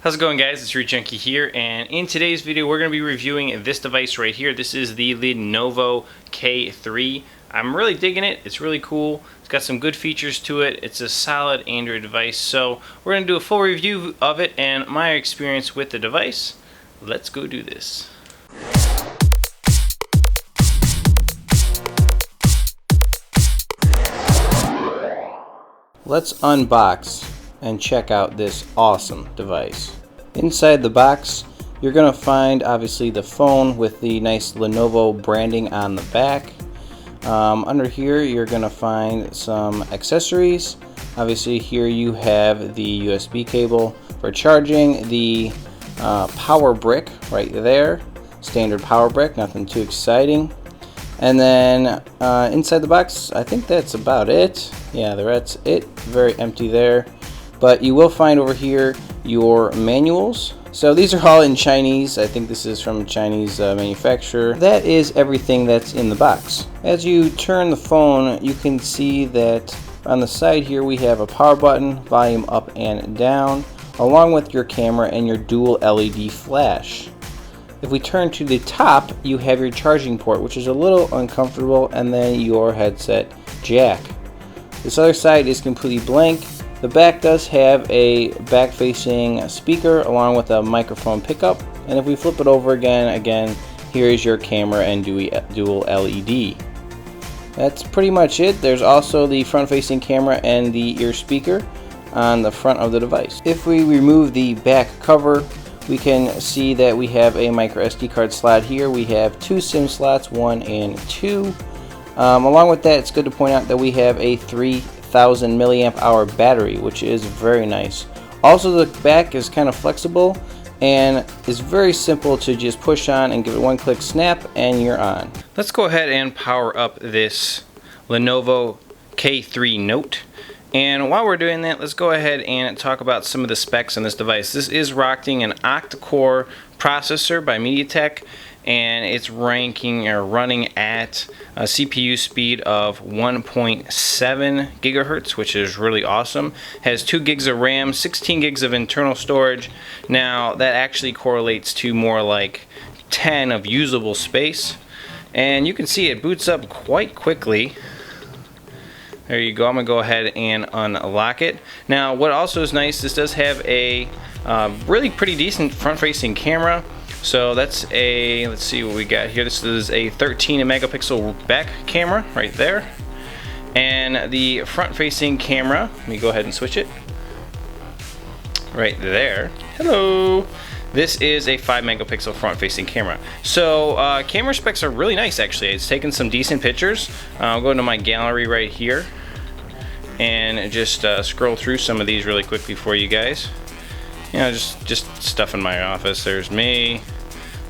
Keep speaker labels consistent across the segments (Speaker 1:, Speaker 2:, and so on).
Speaker 1: How's it going, guys? It's Junkie here, and in today's video we're going to be reviewing this device right here. This is the Lenovo K3. I'm really digging it. It's really cool. It's got some good features to it. It's a solid Android device. So we're going to do a full review of it and my experience with the device. Let's go do this.
Speaker 2: Let's unbox and check out this awesome device. Inside the box, you're going to find obviously the phone with the nice Lenovo branding on the back. Under here, you're going to find some accessories. Obviously, here you have the USB cable for charging, the power brick right there, standard power brick, nothing too exciting. And then inside the box, I think that's about it. Yeah, that's it. Very empty there. But you will find over here your manuals. So these are all in Chinese. I think this is from a Chinese manufacturer. That is everything that's in the box. As you turn the phone, you can see that on the side here we have a power button, volume up and down, along with your camera and your dual LED flash. If we turn to the top, you have your charging port, which is a little uncomfortable, and then your headset jack. This other side is completely blank. The back does have a back-facing speaker along with a microphone pickup, and if we flip it over again, here is your camera and dual LED. That's pretty much it. There's also the front-facing camera and the ear speaker on the front of the device. If we remove the back cover, we can see that we have a micro SD card slot here. We have two SIM slots, 1 and 2. Along with that, it's good to point out that we have a 3,000 milliamp hour battery, which is very nice. Also, the back is kind of flexible and is very simple to just push on and give it one click snap and you're on.
Speaker 1: Let's go ahead and power up this Lenovo K3 Note. And while we're doing that, let's go ahead and talk about some of the specs on this device. This is rocking an octa-core processor by MediaTek, and it's running at a CPU speed of 1.7 gigahertz, which is really awesome. Has 2 gigs of RAM, 16 gigs of internal storage. Now that actually correlates to more like 10 of usable space, and you can see it boots up quite quickly. There you go. I'm going to go ahead and unlock it. Now, what also is nice, this does have a really pretty decent front-facing camera. So that's a, let's see what we got here. This is a 13 megapixel back camera right there. And the front-facing camera, let me go ahead and switch it. Right there. Hello. This is a 5 megapixel front-facing camera. So camera specs are really nice, actually. It's taken some decent pictures. I'll go into my gallery right here and just scroll through some of these really quickly for you guys. You know, just stuff in my office. There's me,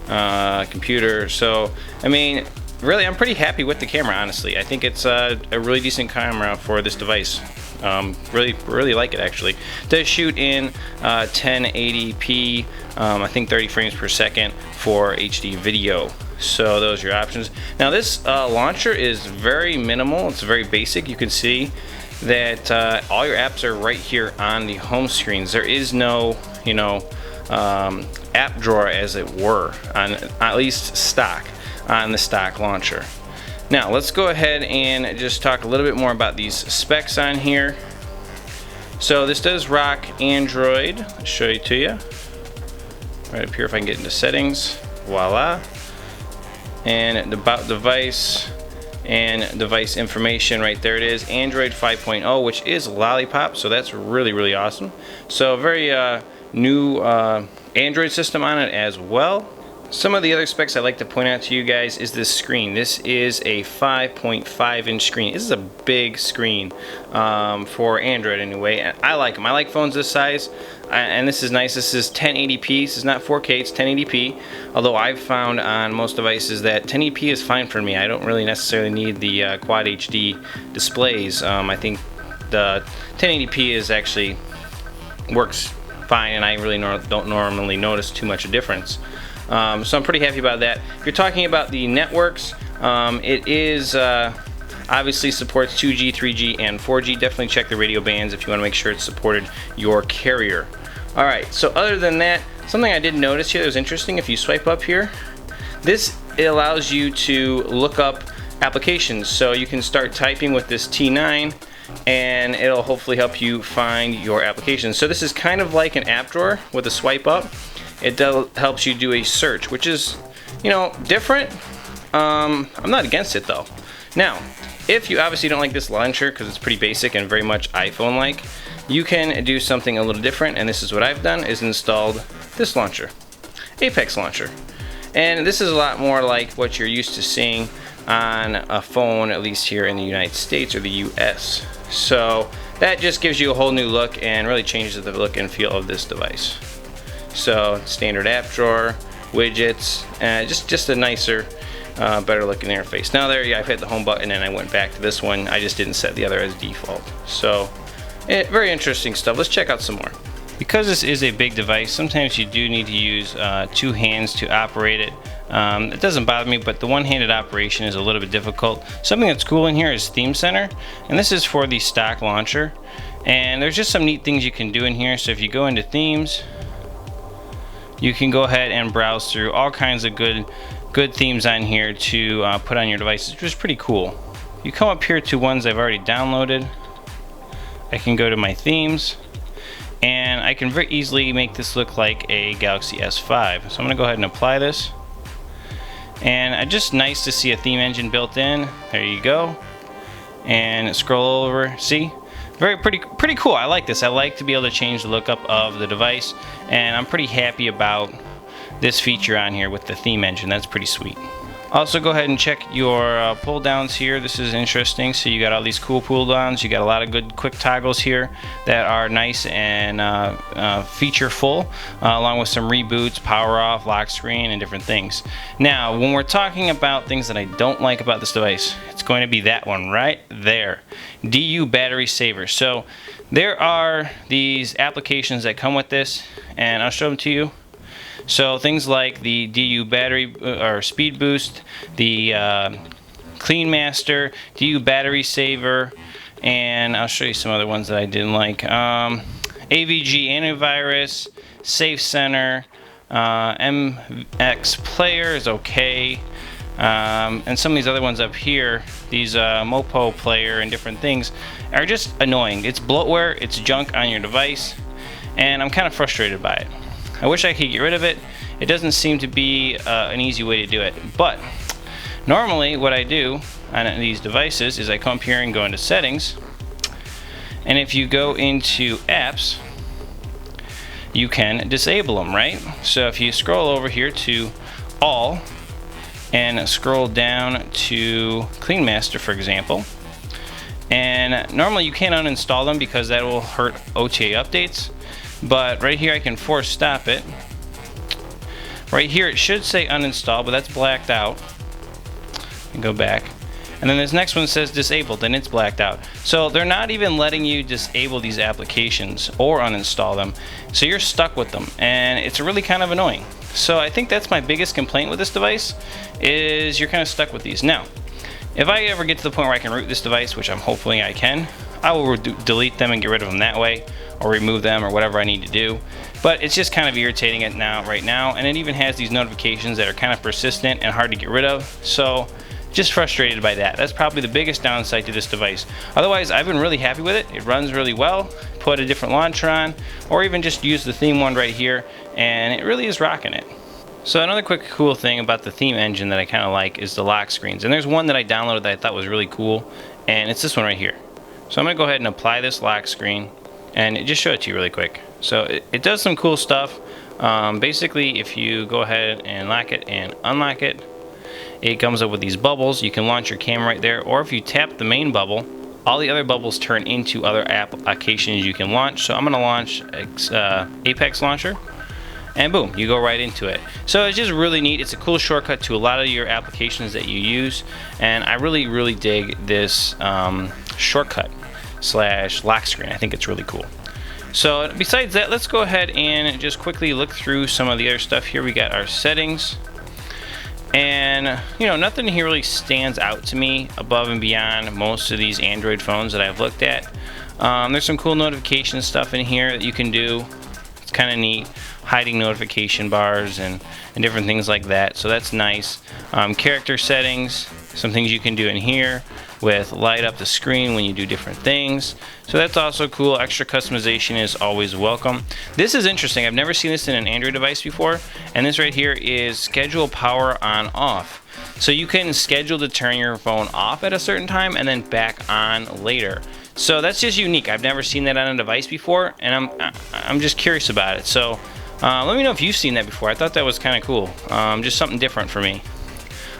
Speaker 1: computer. So I mean, really, I'm pretty happy with the camera, honestly. I think it's a really decent camera for this device. Really like it, actually. It does shoot in 1080p, I think 30 frames per second for HD video. So those are your options. Now this launcher is very minimal. It's very basic. You can see that all your apps are right here on the home screens. There is no, you know, app drawer, as it were, on at least stock on the stock launcher. Now let's go ahead and just talk a little bit more about these specs on here. So this does rock Android. I'll show it to you right up here if I can get into settings. Voila. And about device and device information, right there it is, Android 5.0, which is Lollipop, so that's really awesome. So very new Android system on it as well. Some of the other specs I'd like to point out to you guys is this screen. This is a 5.5 inch screen. This is a big screen for Android anyway. And I like them. I like phones this size, and this is nice. This is 1080p. This is not 4K, it's 1080p. Although I've found on most devices that 1080p is fine for me. I don't really necessarily need the Quad HD displays. I think the 1080p is actually works fine, and I really don't normally notice too much a difference. So I'm pretty happy about that. If you're talking about the networks, it is obviously supports 2G, 3G, and 4G. Definitely check the radio bands if you want to make sure it's supported your carrier. Alright, so other than that, something I did notice here that was interesting, if you swipe up here, it allows you to look up applications. So you can start typing with this T9 and it'll hopefully help you find your applications. So this is kind of like an app drawer with a swipe up. It helps you do a search, which is, you know, different. I'm not against it though. Now, if you obviously don't like this launcher because it's pretty basic and very much iPhone-like, you can do something a little different, and this is what I've done, is installed this launcher, Apex Launcher. And this is a lot more like what you're used to seeing on a phone, at least here in the United States or the US. So that just gives you a whole new look and really changes the look and feel of this device. So standard app drawer, widgets, just a nicer, better looking interface. Now there, I've hit the home button and I went back to this one. I just didn't set the other as default. So very interesting stuff. Let's check out some more. Because this is a big device, sometimes you do need to use two hands to operate it. It doesn't bother me, but the one-handed operation is a little bit difficult. Something that's cool in here is Theme Center, and this is for the stock launcher. And there's just some neat things you can do in here. So if you go into themes, you can go ahead and browse through all kinds of good themes on here to put on your devices, which is pretty cool. You come up here to ones I've already downloaded. I can go to my themes, and I can very easily make this look like a Galaxy S5. So I'm going to go ahead and apply this. And just nice to see a theme engine built in. There you go. And scroll over. See? Pretty cool. I like this. I like to be able to change the lookup of the device, and I'm pretty happy about this feature on here with the theme engine. That's pretty sweet. Also, go ahead and check your pull downs here. This is interesting. So you got all these cool pull downs. You got a lot of good quick toggles here that are nice and feature full, along with some reboots, power off, lock screen, and different things. Now, when we're talking about things that I don't like about this device, it's going to be that one right there, DU battery saver. So there are these applications that come with this, and I'll show them to you. So things like the DU battery or speed boost, the Clean Master, DU battery saver, and I'll show you some other ones that I didn't like. AVG antivirus, Safe Center, MX player is okay, and some of these other ones up here, these Mopo player and different things, are just annoying. It's bloatware, it's junk on your device, and I'm kind of frustrated by it. I wish I could get rid of it. It doesn't seem to be an easy way to do it. But normally what I do on these devices is I come up here and go into settings. And if you go into apps, you can disable them, right? So if you scroll over here to all and scroll down to Clean Master, for example, and normally you can't uninstall them because that will hurt OTA updates. But right here I can force stop it. Right here it should say uninstall, but that's blacked out. And go back. And then this next one says disabled, and it's blacked out. So they're not even letting you disable these applications or uninstall them. So you're stuck with them, and it's really kind of annoying. So I think that's my biggest complaint with this device, is you're kind of stuck with these. Now, if I ever get to the point where I can root this device, which I'm hoping I can, I will delete them and get rid of them that way, or remove them, or whatever I need to do. But it's just kind of irritating it right now, and it even has these notifications that are kind of persistent and hard to get rid of. So just frustrated by that. That's probably the biggest downside to this device. Otherwise, I've been really happy with it. It runs really well. Put a different launcher on, or even just use the theme one right here, and it really is rocking it. So another quick cool thing about the theme engine that I kind of like is the lock screens. And there's one that I downloaded that I thought was really cool, and it's this one right here. So I'm going to go ahead and apply this lock screen, and just show it to you really quick. So it does some cool stuff. Basically, if you go ahead and lock it and unlock it, it comes up with these bubbles. You can launch your camera right there, or if you tap the main bubble, all the other bubbles turn into other applications you can launch. So I'm going to launch Apex Launcher, and boom, you go right into it. So it's just really neat. It's a cool shortcut to a lot of your applications that you use, and I really dig this shortcut / lock screen. I think it's really cool. So besides that, let's go ahead and just quickly look through some of the other stuff here. We got our settings, and you know, nothing here really stands out to me above and beyond most of these Android phones that I've looked at. There's some cool notification stuff in here that you can do It's kind of neat, hiding notification bars and different things like that. So that's nice. Character settings, some things you can do in here with light up the screen when you do different things. So that's also cool. Extra customization is always welcome. This is interesting. I've never seen this in an Android device before. And this right here is schedule power on off. So you can schedule to turn your phone off at a certain time and then back on later. So that's just unique. I've never seen that on a device before, and I'm just curious about it. So let me know if you've seen that before. I thought that was kind of cool. Just something different for me.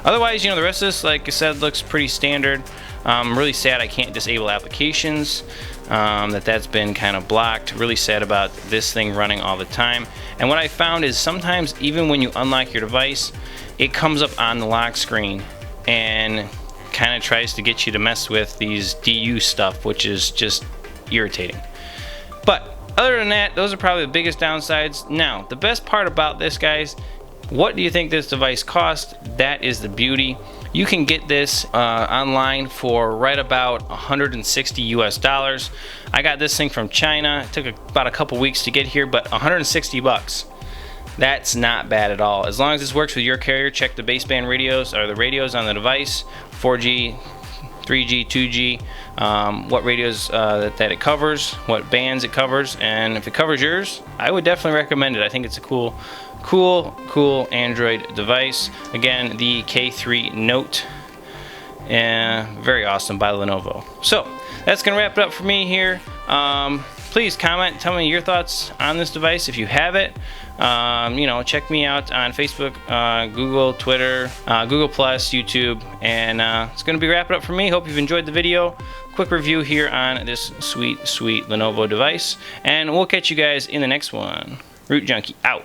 Speaker 1: Otherwise, the rest of this, like I said, looks pretty standard. I'm really sad I can't disable applications. That's been kind of blocked. Really sad about this thing running all the time. And what I found is sometimes even when you unlock your device, it comes up on the lock screen and kind of tries to get you to mess with these DU stuff, which is just irritating. But other than that, those are probably the biggest downsides. Now, the best part about this, guys, what do you think this device cost? That is the beauty. You can get this online for right about 160 US dollars. I got this thing from China. It took about a couple weeks to get here, but 160 bucks. That's not bad at all. As long as this works with your carrier, check the baseband radios or the radios on the device, 4G, 3G, 2G, what radios that it covers, what bands it covers, and if it covers yours, I would definitely recommend it. I think it's a cool Android device. Again, the K3 Note, very awesome by Lenovo. So that's gonna wrap it up for me here. Please comment, tell me your thoughts on this device if you have it. Check me out on Facebook, Google, Twitter, Google+, YouTube, and it's going to be wrapping up for me. Hope you've enjoyed the video. Quick review here on this sweet Lenovo device, and we'll catch you guys in the next one. Root Junkie out.